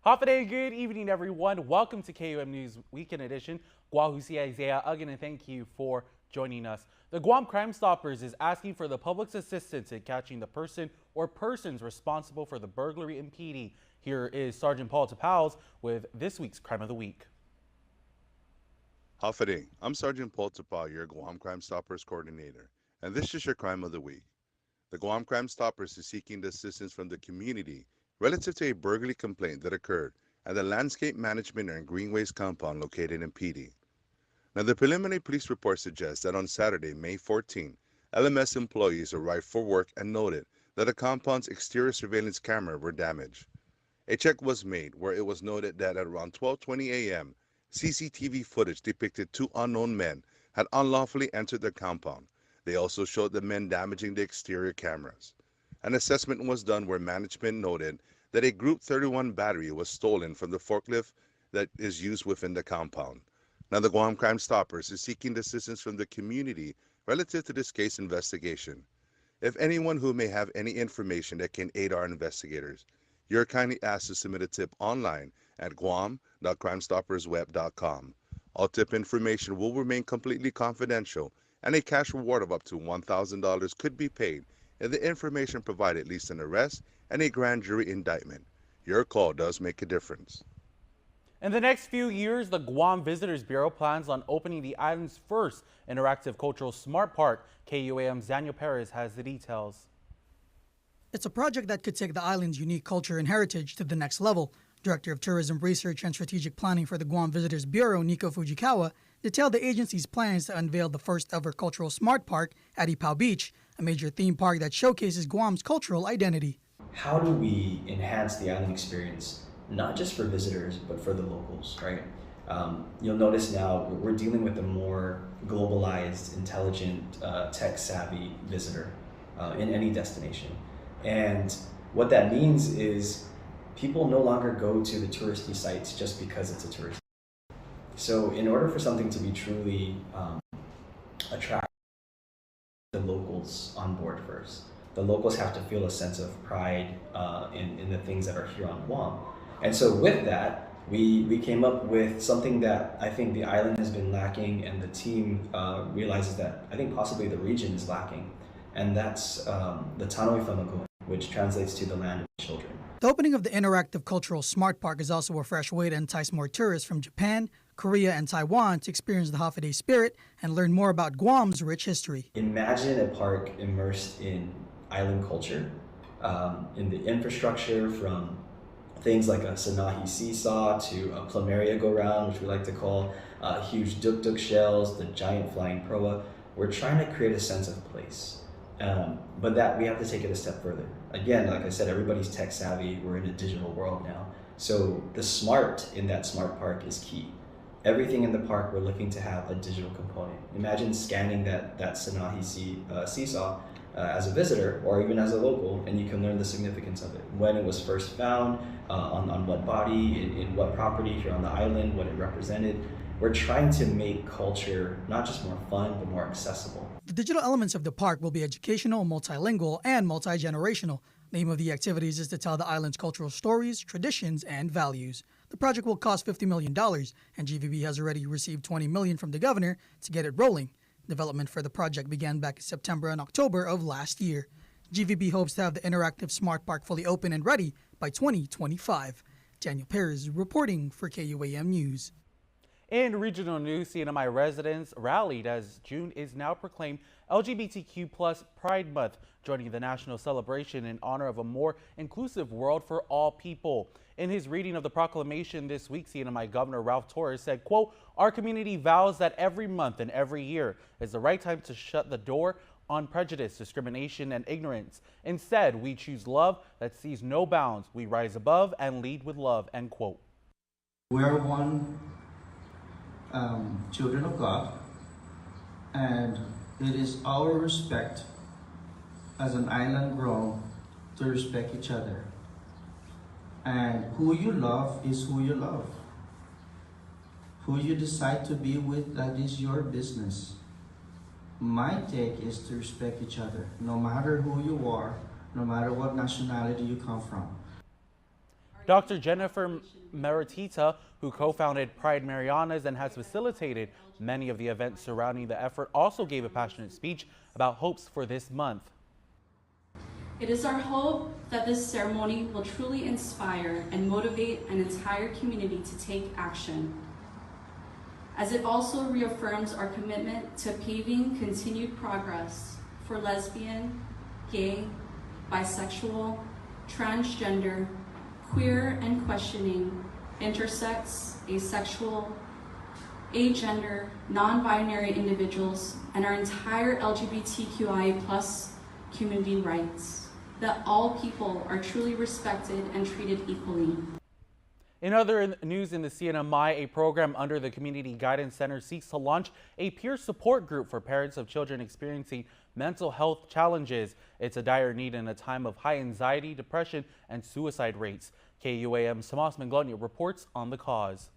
Hafa good evening, everyone. Welcome to KUAM News Weekend Edition. Guahusi Isaiah again, and thank you for joining us. The Guam Crime Stoppers is asking for the public's assistance in catching the person or persons responsible for the burglary in PD. Here is Sergeant Paul Tapals with this week's Crime of the Week. Hafa I'm Sergeant Paul Tapal, your Guam Crime Stoppers coordinator, and this is your Crime of the Week. The Guam Crime Stoppers is seeking the assistance from the community relative to a burglary complaint that occurred at the Landscape Management and Greenways compound located in PD. Now, the preliminary police report suggests that on Saturday, May 14, LMS employees arrived for work and noted that the compound's exterior surveillance camera were damaged. A check was made where it was noted that at around 12:20 a.m., CCTV footage depicted two unknown men had unlawfully entered the compound. They also showed the men damaging the exterior cameras. An assessment was done where management noted that a Group 31 battery was stolen from the forklift that is used within the compound. Now, the Guam Crime Stoppers is seeking assistance from the community relative to this case investigation. If anyone who may have any information that can aid our investigators, you're kindly asked to submit a tip online at guam.crimestoppersweb.com. All tip information will remain completely confidential, and a cash reward of up to $1,000 could be paid if the information provided leads an arrest and a grand jury indictment. Your call does make a difference. In the next few years, the Guam Visitors Bureau plans on opening the island's first interactive cultural smart park. KUAM's Daniel Perez has the details. It's a project that could take the island's unique culture and heritage to the next level. Director of Tourism Research and Strategic Planning for the Guam Visitors Bureau, Nico Fujikawa, detailed the agency's plans to unveil the first ever cultural smart park at Ipao Beach, a major theme park that showcases Guam's cultural identity. How do we enhance the island experience, not just for visitors, but for the locals, right? You'll notice now we're dealing with a more globalized, intelligent, tech-savvy visitor in any destination. And what that means is people no longer go to the touristy sites just because it's a tourist. So in order for something to be truly attractive, the locals on board first. The locals have to feel a sense of pride in the things that are here on Guam. And so with that, we came up with something that I think the island has been lacking, and the team realizes that I think possibly the region is lacking. And that's the Tanoi Whanako, which translates to the land of children. The opening of the interactive cultural smart park is also a fresh way to entice more tourists from Japan, Korea, and Taiwan to experience the Hafa Day spirit and learn more about Guam's rich history. Imagine a park immersed in island culture, in the infrastructure, from things like a Sanahi seesaw to a plumeria go-round, which we like to call huge duk-duk shells, the giant flying proa. We're trying to create a sense of place. But that we have to take it a step further. Again, like I said, everybody's tech savvy. We're in a digital world now. So the smart in that smart park is key. Everything in the park, we're looking to have a digital component. Imagine scanning that Sanahi seesaw as a visitor or even as a local, and you can learn the significance of it. When it was first found, on what body, in what property here on the island, what it represented. We're trying to make culture not just more fun, but more accessible. The digital elements of the park will be educational, multilingual, and multi-generational. The aim of the activities is to tell the island's cultural stories, traditions, and values. The project will cost $50 million, and GVB has already received $20 million from the governor to get it rolling. Development for the project began back in September and October of last year. GVB hopes to have the interactive smart park fully open and ready by 2025. Daniel Perez reporting for KUAM News. In regional news, CNMI residents rallied as June is now proclaimed LGBTQ+ Pride Month, joining the national celebration in honor of a more inclusive world for all people. In his reading of the proclamation this week, CNMI Governor Ralph Torres said, quote, "Our community vows that every month and every year is the right time to shut the door on prejudice, discrimination, and ignorance. Instead, we choose love that sees no bounds. We rise above and lead with love," end quote. We are one children of God, and it is our respect as an island grown to respect each other. And who you love is who you love. Who you decide to be with, that is your business. My take is to respect each other, no matter who you are, no matter what nationality you come from. Dr. Jennifer Meritita, who co-founded Pride Marianas and has facilitated many of the events surrounding the effort, also gave a passionate speech about hopes for this month. It is our hope that this ceremony will truly inspire and motivate an entire community to take action, as it also reaffirms our commitment to paving continued progress for lesbian, gay, bisexual, transgender, queer and questioning, intersex, asexual, agender, non-binary individuals, and our entire LGBTQIA+ community rights, that all people are truly respected and treated equally. In other news in the CNMI, a program under the Community Guidance Center seeks to launch a peer support group for parents of children experiencing mental health challenges. It's a dire need in a time of high anxiety, depression, and suicide rates. KUAM's Tomas Manglonia reports on the cause.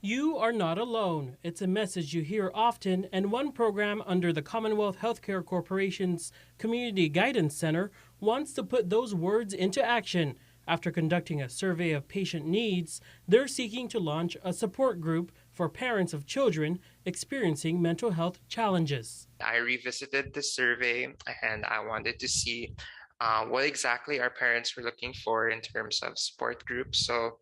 You are not alone. It's a message you hear often, and one program under the Commonwealth Healthcare Corporation's Community Guidance Center wants to put those words into action. After conducting a survey of patient needs, they're seeking to launch a support group for parents of children experiencing mental health challenges. I revisited the survey and I wanted to see what exactly our parents were looking for in terms of support groups. So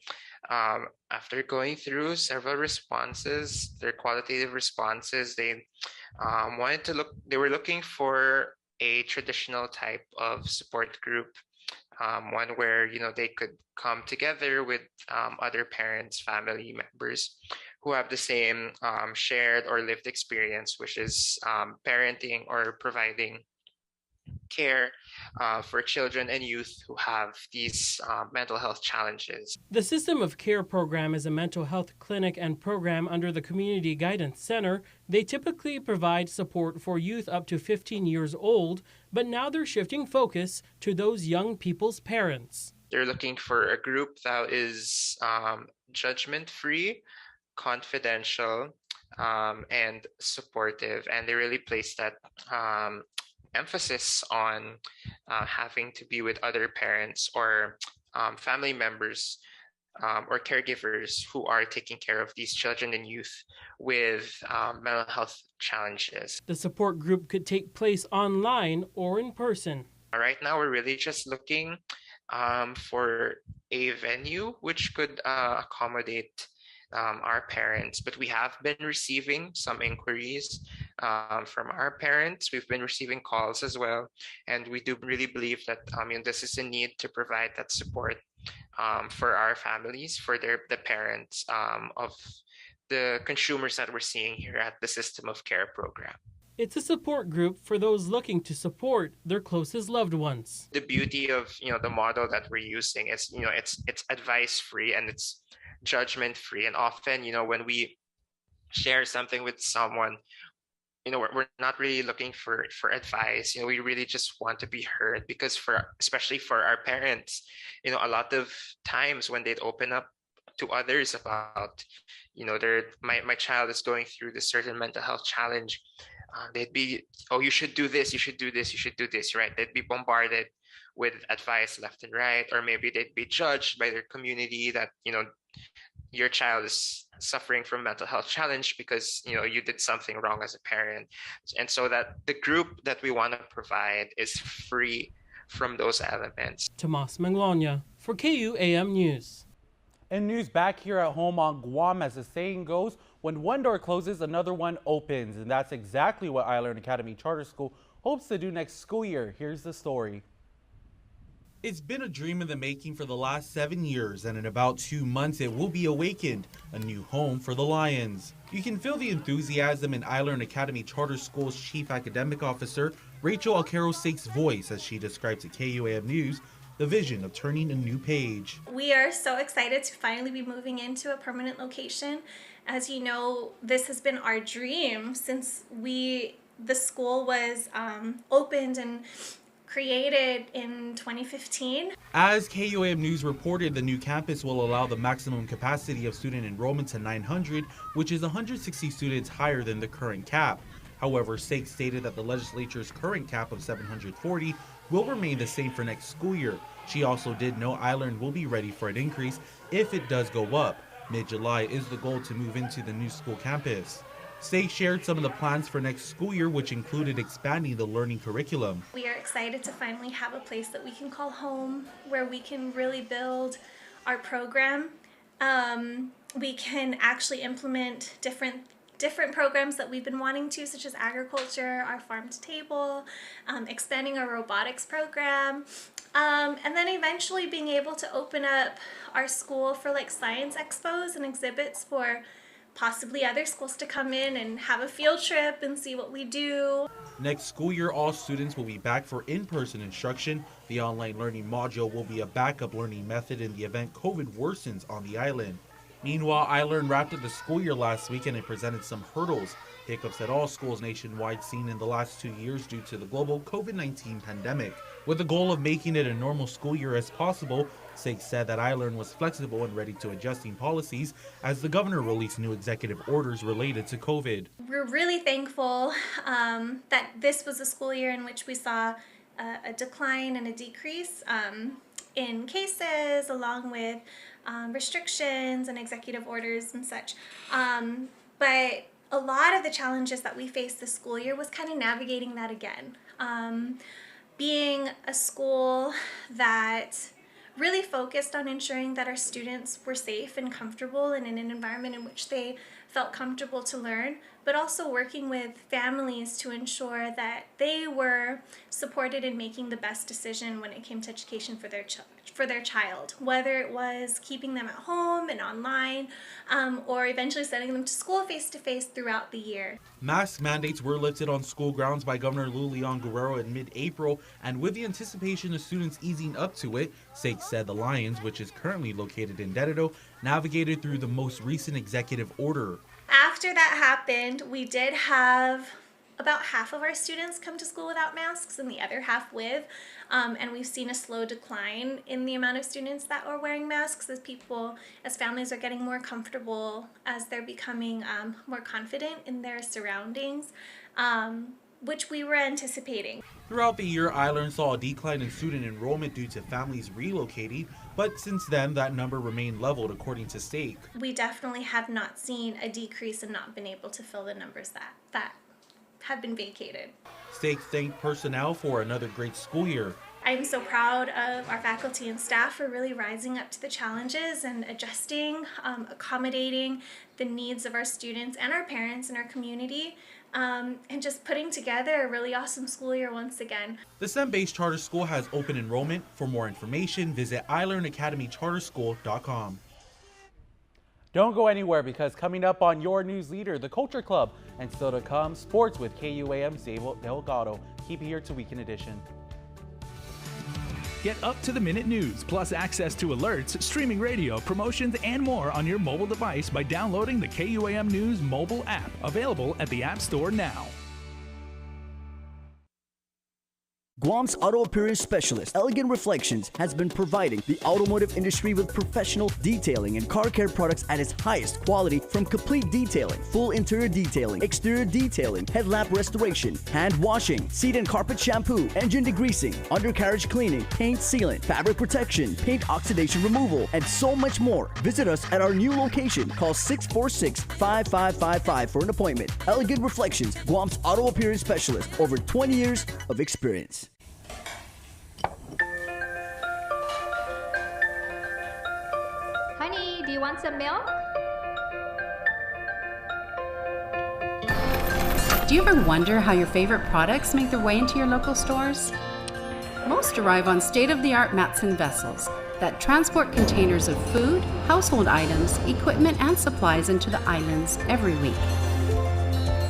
after going through several responses, their qualitative responses, they were looking for a traditional type of support group. One where they could come together with other parents, family members who have the same shared or lived experience, which is parenting or providing care for children and youth who have these mental health challenges. The System of Care program is a mental health clinic and program under the Community Guidance Center. They typically provide support for youth up to 15 years old, but now they're shifting focus to those young people's parents. They're looking for a group that is judgment-free, confidential, and supportive, and they really place that emphasis on having to be with other parents or family members or caregivers who are taking care of these children and youth with mental health challenges. The support group could take place online or in person. Right now, we're really just looking for a venue which could accommodate our parents, but we have been receiving some inquiries from our parents. We've been receiving calls as well, and we do really believe that this is a need to provide that support for our families, for the parents of the consumers that we're seeing here at the System of Care program. It's a support group for those looking to support their closest loved ones. The beauty of the model that we're using is it's advice free and it's judgment free, and often when we share something with someone, we're not really looking for advice. We really just want to be heard, because especially for our parents, a lot of times when they'd open up to others about my child is going through this certain mental health challenge, they'd be, oh, you should do this, you should do this, you should do this, right? They'd be bombarded with advice left and right, or maybe they'd be judged by their community that your child is suffering from mental health challenge because you did something wrong as a parent. And so that the group that we want to provide is free from those elements. Tomas Manglonia for KUAM News. In news back here at home on Guam, as the saying goes, when one door closes, another one opens. And that's exactly what iLearn Academy Charter School hopes to do next school year. Here's the story. It's been a dream in the making for the last 7 years, and in about 2 months it will be awakened, a new home for the Lions. You can feel the enthusiasm in iLearn Academy Charter School's Chief Academic Officer, Rachel Alcaro-Sake's voice, as she describes to KUAM News the vision of turning a new page. We are so excited to finally be moving into a permanent location. As you know, this has been our dream since the school was opened and created in 2015. As KUAM News reported, the new campus will allow the maximum capacity of student enrollment to 900, which is 160 students higher than the current cap. However, Sake stated that the legislature's current cap of 740 will remain the same for next school year. She also did know Island will be ready for an increase if it does go up. Mid-July is the goal to move into the new school campus. State shared some of the plans for next school year, which included expanding the learning curriculum. We are excited to finally have a place that we can call home, where we can really build our program. We can actually implement different programs that we've been wanting to, such as agriculture, our farm to table, expanding our robotics program, and then eventually being able to open up our school for like science expos and exhibits for possibly other schools to come in and have a field trip and see what we do. Next school year, all students will be back for in-person instruction. The online learning module will be a backup learning method in the event COVID worsens on the island. Meanwhile, iLearn wrapped up the school year last weekend and presented some hurdles, hiccups at all schools nationwide seen in the last 2 years due to the global COVID-19 pandemic. With the goal of making it a normal school year as possible, SIG said that iLearn was flexible and ready to adjusting policies as the governor released new executive orders related to COVID. We're really thankful that this was a school year in which we saw a decline and a decrease in cases, along with restrictions and executive orders and such. But a lot of the challenges that we faced this school year was kind of navigating that again. Being a school that really focused on ensuring that our students were safe and comfortable and in an environment in which they felt comfortable to learn, but also working with families to ensure that they were supported in making the best decision when it came to education for their child, whether it was keeping them at home and online, or eventually sending them to school face-to-face throughout the year. Mask mandates were lifted on school grounds by Governor Leon Guerrero in mid-April, and with the anticipation of students easing up to it, SIG said the Lions, which is currently located in Dededo, navigated through the most recent executive order. After that happened, we did have about half of our students come to school without masks and the other half with, and we've seen a slow decline in the amount of students that are wearing masks as families are getting more comfortable, as they're becoming more confident in their surroundings, which we were anticipating. Throughout the year, iLearn saw a decline in student enrollment due to families relocating, but since then, that number remained leveled according to STAKE. We definitely have not seen a decrease and not been able to fill the numbers that have been vacated. STAKE thanked personnel for another great school year. I'm so proud of our faculty and staff for really rising up to the challenges and adjusting, accommodating the needs of our students and our parents and our community, and just putting together a really awesome school year once again. The STEM-based charter school has open enrollment. For more information, visit iLearnAcademyCharterSchool.com. Don't go anywhere, because coming up on your news leader, the Culture Club, and still to come, sports with KUAM's Delgado. Keep it here to Weekend Edition. Get up-to-the-minute news, plus access to alerts, streaming radio, promotions, and more on your mobile device by downloading the KUAM News mobile app, available at the App Store now. Guam's auto appearance specialist, Elegant Reflections, has been providing the automotive industry with professional detailing and car care products at its highest quality, from complete detailing, full interior detailing, exterior detailing, headlamp restoration, hand washing, seat and carpet shampoo, engine degreasing, undercarriage cleaning, paint sealant, fabric protection, paint oxidation removal, and so much more. Visit us at our new location. Call 646-5555 for an appointment. Elegant Reflections, Guam's auto appearance specialist, over 20 years of experience. Honey, do you want some milk? Do you ever wonder how your favorite products make their way into your local stores? Most arrive on state-of-the-art Matson vessels that transport containers of food, household items, equipment, and supplies into the islands every week.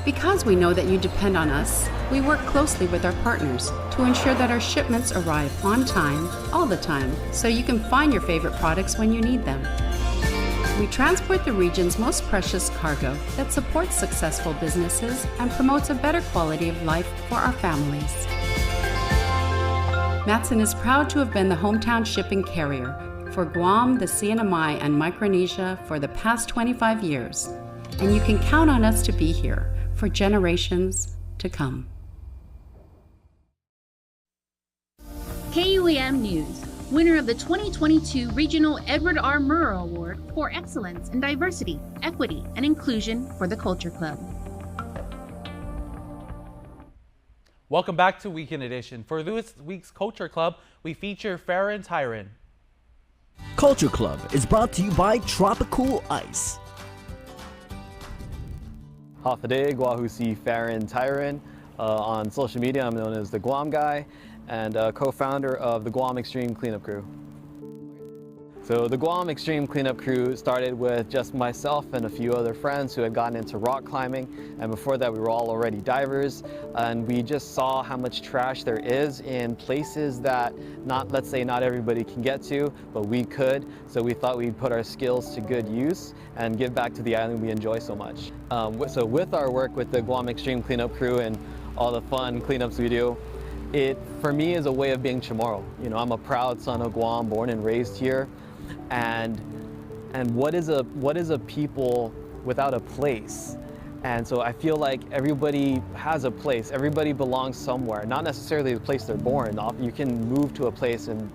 Because we know that you depend on us, we work closely with our partners to ensure that our shipments arrive on time, all the time, so you can find your favorite products when you need them. We transport the region's most precious cargo that supports successful businesses and promotes a better quality of life for our families. Matson is proud to have been the hometown shipping carrier for Guam, the CNMI, and Micronesia for the past 25 years, and you can count on us to be here for generations to come. KUAM News, winner of the 2022 Regional Edward R. Murrow Award for Excellence in Diversity, Equity, and Inclusion for the Culture Club. Welcome back to Weekend Edition. For this week's Culture Club, we feature Farron Tyron. Culture Club is brought to you by Tropical Ice. Hafade Guahusi Farron Tyron. On social media, I'm known as the Guam Guy and co-founder of the Guam Extreme Cleanup Crew. So the Guam Extreme Cleanup Crew started with just myself and a few other friends who had gotten into rock climbing, and before that we were all already divers, and we just saw how much trash there is in places that let's say not everybody can get to, but we could. So we thought we'd put our skills to good use and give back to the island we enjoy so much. So with our work with the Guam Extreme Cleanup Crew and all the fun cleanups we do, it for me is a way of being Chamorro. You know, I'm a proud son of Guam, born and raised here. And what is a people without a place? And so I feel like everybody has a place. Everybody belongs somewhere, not necessarily the place they're born. You can move to a place and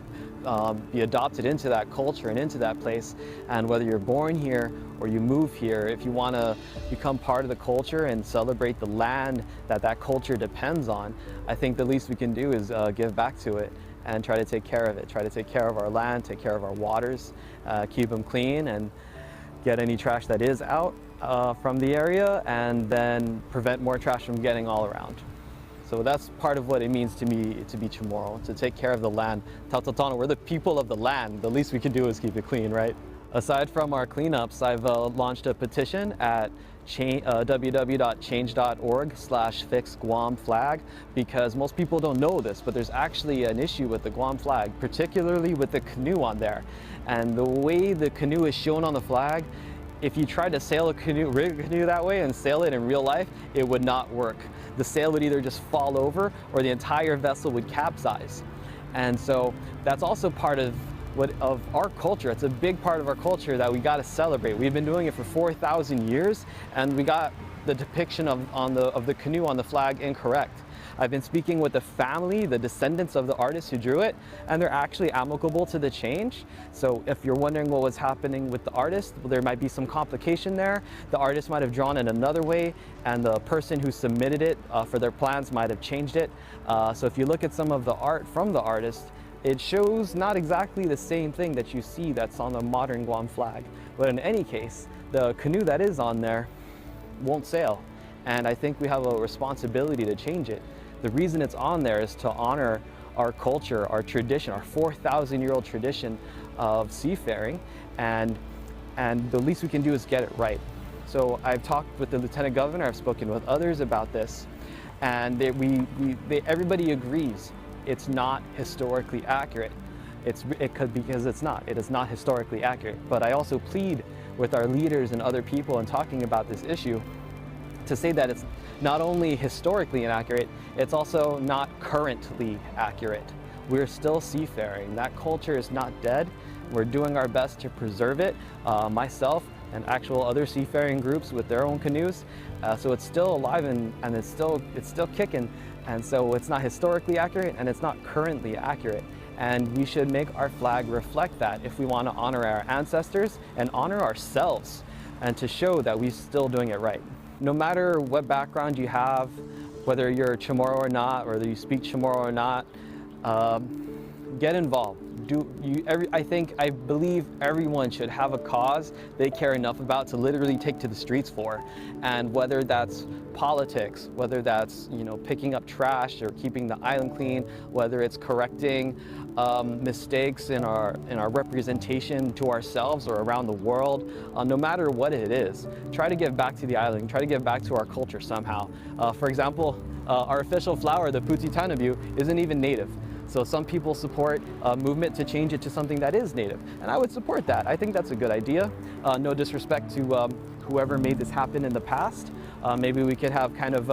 be adopted into that culture and into that place. And whether you're born here or you move here, if you want to become part of the culture and celebrate the land that culture depends on, I think the least we can do is give back to it and try to take care of it, try to take care of our land, take care of our waters, keep them clean, and get any trash that is out from the area, and then prevent more trash from getting all around. So that's part of what it means to me to be Chamorro, to take care of the land. Tautatana, we're the people of the land. The least we can do is keep it clean, right? Aside from our cleanups, I've launched a petition at www.change.org/fixguamflag, because most people don't know this, but there's actually an issue with the Guam flag, particularly with the canoe on there. And the way the canoe is shown on the flag, if you tried to sail a canoe, rig a canoe that way and sail it in real life, it would not work. The sail would either just fall over or the entire vessel would capsize. And so that's also part of our culture. It's a big part of our culture that we got to celebrate. We've been doing it for 4,000 years, and we got the depiction of the canoe on the flag incorrect. I've been speaking with the family, the descendants of the artists who drew it, and they're actually amicable to the change. So if you're wondering what was happening with the artist, well, there might be some complication there. The artist might have drawn it another way, and the person who submitted it for their plans might have changed it. So if you look at some of the art from the artist, it shows not exactly the same thing that you see that's on the modern Guam flag. But in any case, the canoe that is on there won't sail. And I think we have a responsibility to change it. The reason it's on there is to honor our culture, our tradition, our 4,000-year-old tradition of seafaring, and the least we can do is get it right. So I've talked with the Lieutenant Governor, I've spoken with others about this, and everybody agrees it's not historically accurate. Because it is not historically accurate. But I also plead with our leaders and other people in talking about this issue to say that it's not only historically inaccurate, it's also not currently accurate. We're still seafaring. That culture is not dead. We're doing our best to preserve it. Myself and actual other seafaring groups with their own canoes. So it's still alive and it's still kicking. And so it's not historically accurate and it's not currently accurate. And we should make our flag reflect that if we want to honor our ancestors and honor ourselves, and to show that we're still doing it right. No matter what background you have, whether you're Chamorro or not, whether you speak Chamorro or not, get involved. I believe everyone should have a cause they care enough about to literally take to the streets for. And whether that's politics, whether that's picking up trash or keeping the island clean, whether it's correcting mistakes in our representation to ourselves or around the world, no matter what it is, try to give back to the island, try to give back to our culture somehow. For example, our official flower, the Puti Tanabu, isn't even native. So some people support a movement to change it to something that is native, and I would support that. I think that's a good idea. No disrespect to whoever made this happen in the past. Maybe we could have kind of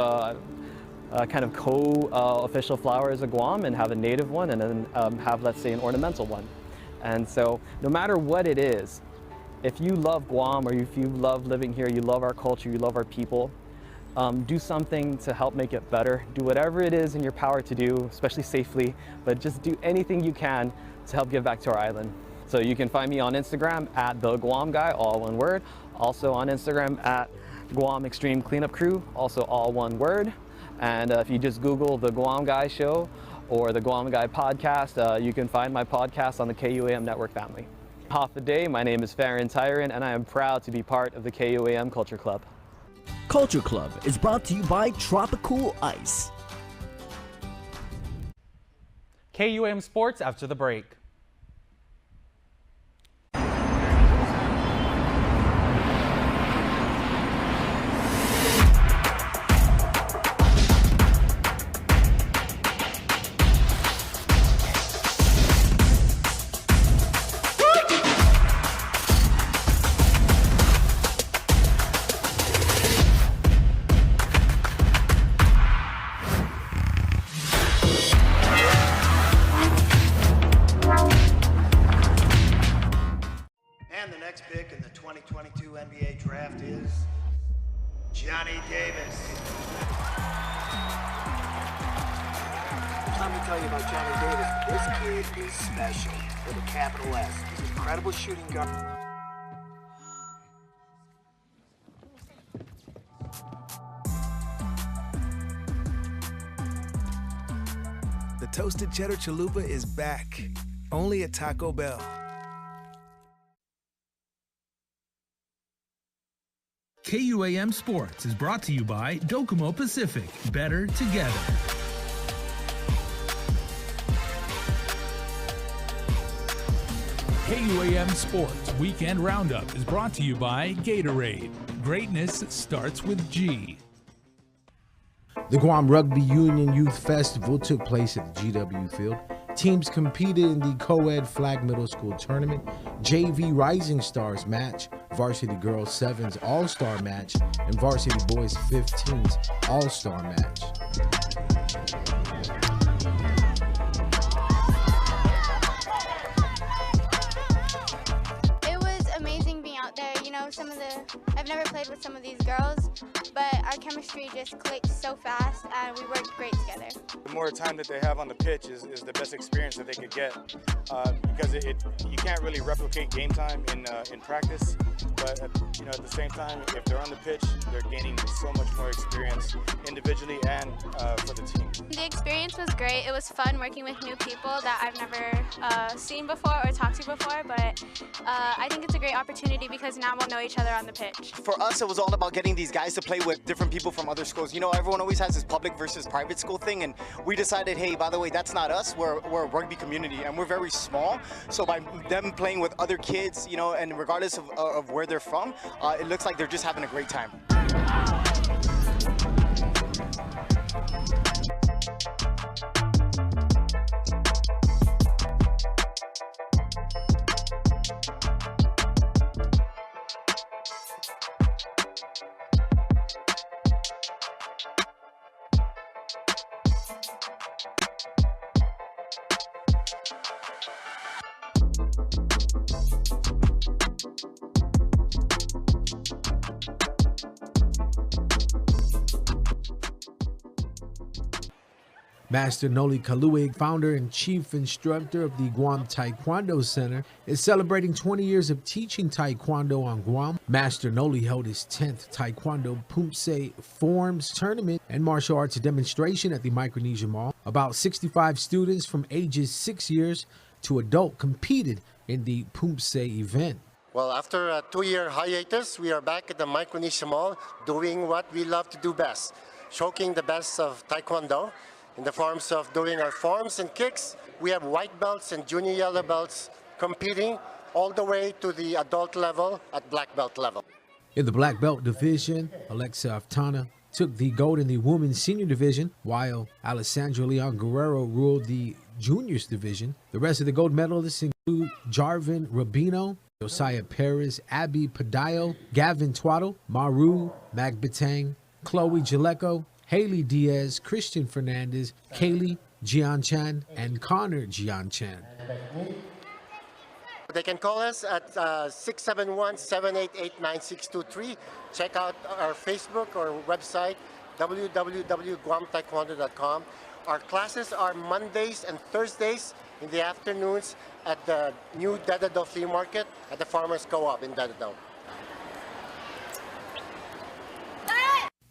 co-official flowers of Guam and have a native one, and then have, let's say, an ornamental one. And so no matter what it is, if you love Guam or if you love living here, you love our culture, you love our people, do something to help make it better. Do whatever it is in your power to do, especially safely, but just do anything you can to help give back to our island. So you can find me on Instagram at the Guam Guy, all one word. Also on Instagram at Guam Extreme Cleanup Crew, also all one word. And if you just Google the Guam Guy Show or the Guam Guy Podcast, you can find my podcast on the KUAM network family. Half the day, my name is Farron Tyron, and I am proud to be part of the KUAM Culture Club. Culture Club is brought to you by Tropical Ice. KUAM Sports after the break. Shooting guard. The toasted cheddar chalupa is back, only at Taco Bell. KUAM Sports is brought to you by Docomo Pacific. Better together. KUAM Sports Weekend Roundup is brought to you by Gatorade. Greatness starts with G. The Guam Rugby Union Youth Festival took place at the GW Field. Teams competed in the co-ed flag middle school tournament, JV Rising Stars match, Varsity Girls 7's All-Star match, and Varsity Boys 15's All-Star match. I've never played with some of these girls, but our chemistry just clicked so fast and we worked great together. The more time that they have on the pitch is the best experience that they could get because you can't really replicate game time in practice, but at the same time, if they're on the pitch, they're gaining so much more experience individually and for the team. The experience was great. It was fun working with new people that I've never seen before or talked to before, but I think it's a great opportunity because now we'll know each other on the pitch. For us, it was all about getting these guys to play with different people from other schools. You know, everyone always has this public versus private school thing, and we decided, hey, by the way, that's not us. We're a rugby community, and we're very small. So by them playing with other kids, and regardless of where they're from, it looks like they're just having a great time. Master Noli Kaluig, founder and chief instructor of the Guam Taekwondo Center, is celebrating 20 years of teaching Taekwondo on Guam. Master Noli held his 10th Taekwondo Pumse Forms Tournament and martial arts demonstration at the Micronesia Mall. About 65 students from ages 6 years to adult competed in the Pumse event. Well, after a 2-year hiatus, we are back at the Micronesia Mall doing what we love to do best, showcasing the best of Taekwondo in the forms of doing our forms and kicks. We have white belts and junior yellow belts competing all the way to the adult level at black belt level. In the black belt division, Alexa Aftana took the gold in the women's senior division, while Alessandra Leon Guerrero ruled the juniors division. The rest of the gold medalists include Jarvin Rubino, Josiah Perez, Abby Padayo, Gavin Twaddle, Maru Magbetang, Chloe Jaleko, Haley Diaz, Christian Fernandez, Kaylee Jianchan, and Connor Jianchan. They can call us at 671-788-9623. Check out our Facebook or website, www.guamtaekwondo.com. Our classes are Mondays and Thursdays in the afternoons at the new Dadado Flea Market at the Farmers Co-op in Dadado.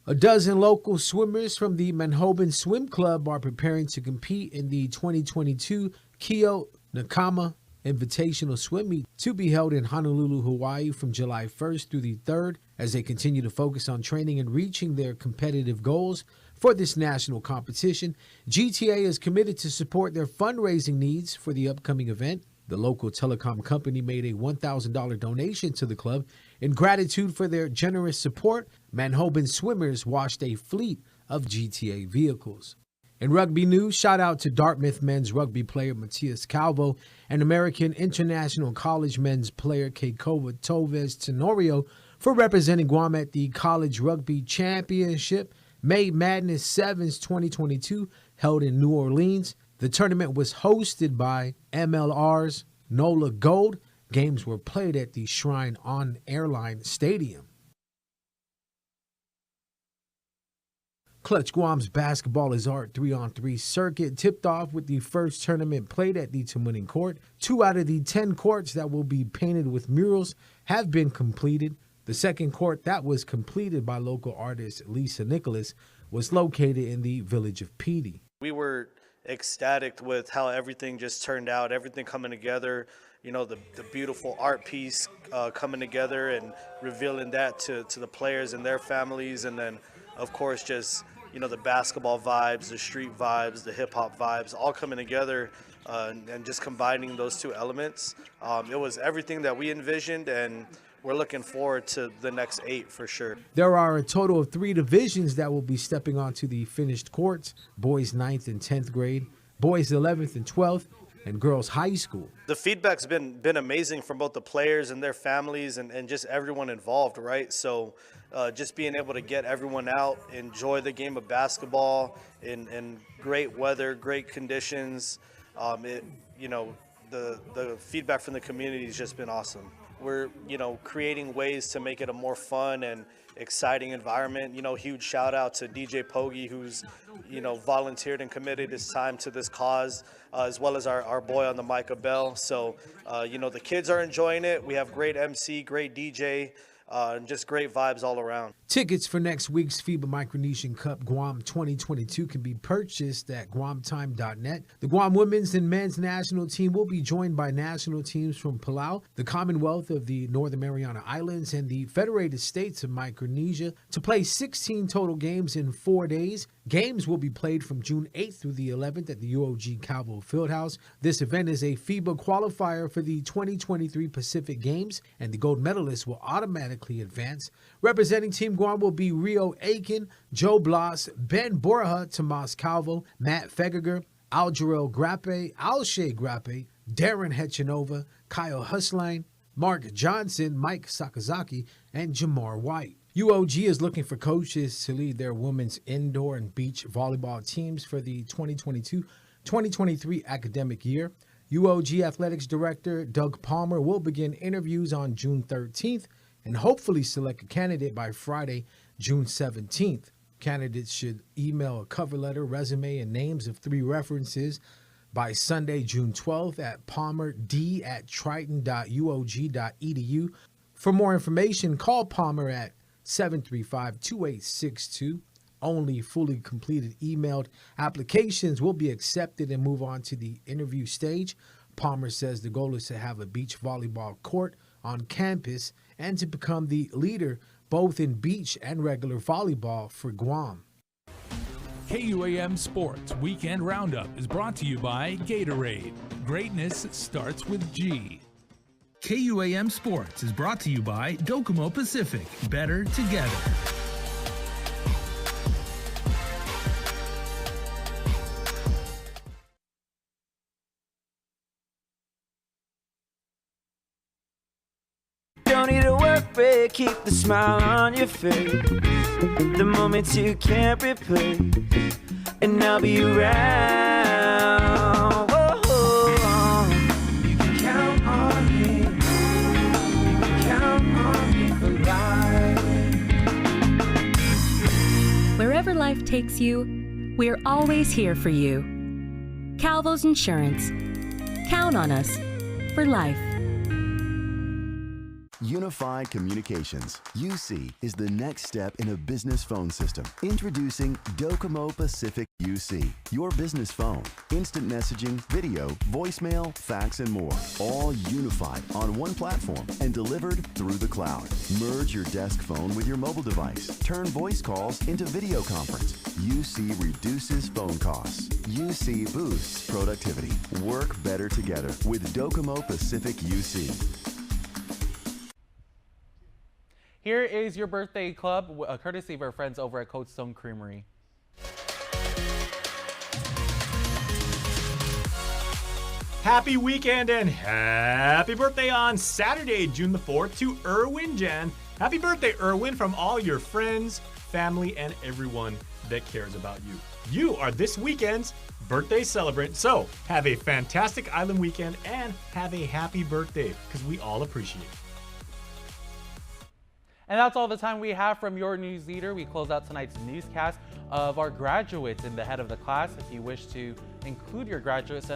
A dozen local swimmers from the Manhoban Swim Club are preparing to compete in the 2022 Kyo Nakama Invitational Swim Meet to be held in Honolulu, Hawaii from July 1st through the 3rd as they continue to focus on training and reaching their competitive goals. For this national competition, GTA is committed to support their fundraising needs for the upcoming event. The local telecom company made a $1,000 donation to the club. In gratitude for their generous support, Manhoban swimmers washed a fleet of GTA vehicles. In rugby news, shout out to Dartmouth men's rugby player Matias Calvo and American International College men's player Keikoa Toves Tenorio for representing Guam at the College Rugby Championship May Madness Sevens 2022 held in New Orleans. The tournament was hosted by MLR's NOLA Gold. Games were played at the Shrine on Airline Stadium. Clutch Guam's Basketball is Art 3-on-3 circuit tipped off with the first tournament played at the Tamuning Court. 2 out of the 10 courts that will be painted with murals have been completed. The second court that was completed by local artist Lisa Nicholas was located in the village of Petey. We were ecstatic with how everything just turned out, everything coming together, you know, the beautiful art piece coming together and revealing that to the players and their families, and then of course just, you know, the basketball vibes, the street vibes, the hip-hop vibes all coming together and just combining those two elements. It was everything that we envisioned, and we're looking forward to the next 8 for sure. There are a total of 3 divisions that will be stepping onto the finished courts: boys 9th and 10th grade, boys 11th and 12th, and girls high school. The feedback's been amazing from both the players and their families and just everyone involved, right? So just being able to get everyone out, enjoy the game of basketball in great weather, great conditions. You know, the feedback from the community has just been awesome. We're, you know, creating ways to make it a more fun and exciting environment. You know, huge shout out to DJ Pogi, who's, you know, volunteered and committed his time to this cause, as well as our boy on the mic, Abel. So, you know, the kids are enjoying it. We have great MC, great DJ, and just great vibes all around. Tickets for next week's FIBA Micronesian Cup Guam 2022 can be purchased at guamtime.net. The Guam women's and men's national team will be joined by national teams from Palau, the Commonwealth of the Northern Mariana Islands, and the Federated States of Micronesia to play 16 total games in 4 days. Games will be played from June 8th through the 11th at the UOG Calvo Fieldhouse. This event is a FIBA qualifier for the 2023 Pacific Games, and the gold medalists will automatically advance. Representing Team Guam will be Rio Aiken, Joe Blas, Ben Borja, Tomas Calvo, Matt Fegeger, Algerel Grappe, Alshay Grappe, Darren Hechanova, Kyle Husline, Mark Johnson, Mike Sakazaki, and Jamar White. UOG is looking for coaches to lead their women's indoor and beach volleyball teams for the 2022-2023 academic year. UOG Athletics Director Doug Palmer will begin interviews on June 13th and hopefully select a candidate by Friday, June 17th. Candidates should email a cover letter, resume, and names of 3 references by Sunday, June 12th at palmerd@triton.uog.edu. For more information, call Palmer at 735-2862. Only fully completed emailed applications will be accepted and move on to the interview stage. Palmer says the goal is to have a beach volleyball court on campus and to become the leader both in beach and regular volleyball for Guam. KUAM Sports Weekend Roundup is brought to you by Gatorade. Greatness starts with G. KUAM Sports is brought to you by Docomo Pacific. Better together. Don't need a work break, keep the smile on your face. The moments you can't replace, and I'll be around. Whoa, you can count on me. life takes you, we're always here for you. Calvo's Insurance. Count on us for life. Unified Communications, UC, is the next step in a business phone system. Introducing Docomo Pacific UC, your business phone. Instant messaging, video, voicemail, fax, and more. All unified on one platform and delivered through the cloud. Merge your desk phone with your mobile device. Turn voice calls into video conference. UC reduces phone costs. UC boosts productivity. Work better together with Docomo Pacific UC. Here is your birthday club, courtesy of our friends over at Cold Stone Creamery. Happy weekend and happy birthday on Saturday, June the 4th to Erwin Jan. Happy birthday, Erwin, from all your friends, family, and everyone that cares about you. You are this weekend's birthday celebrant, so have a fantastic island weekend and have a happy birthday, because we all appreciate it. And that's all the time we have from your news leader. We close out tonight's newscast of our graduates in the head of the class. If you wish to include your graduates,